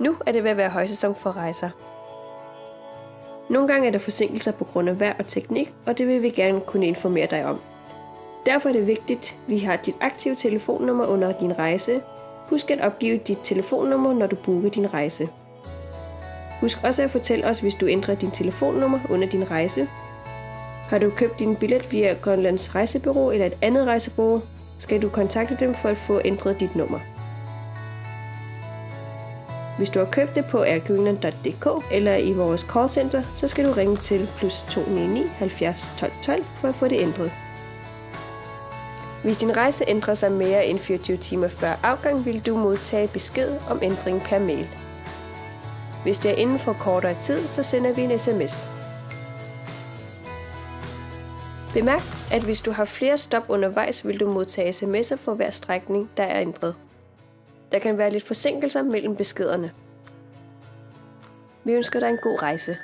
Nu er det ved at være højsæson for rejser. Nogle gange er der forsinkelser på grund af vejr og teknik, og det vil vi gerne kunne informere dig om. Derfor er det vigtigt, at vi har dit aktive telefonnummer under din rejse. Husk at opgive dit telefonnummer, når du booker din rejse. Husk også at fortælle os, hvis du ændrer din telefonnummer under din rejse. Har du købt din billet via Grønlands Rejsebureau eller et andet rejsebureau, skal du kontakte dem for at få ændret dit nummer. Hvis du har købt det på airgreenland.dk eller i vores callcenter, så skal du ringe til +299 70 12 12 for at få det ændret. Hvis din rejse ændrer sig mere end 24 timer før afgang, vil du modtage besked om ændring per mail. Hvis det er inden for kortere tid, så sender vi en sms. Bemærk, at hvis du har flere stop undervejs, vil du modtage sms'er for hver strækning, der er ændret. Der kan være lidt forsinkelser mellem beskederne. Vi ønsker dig en god rejse.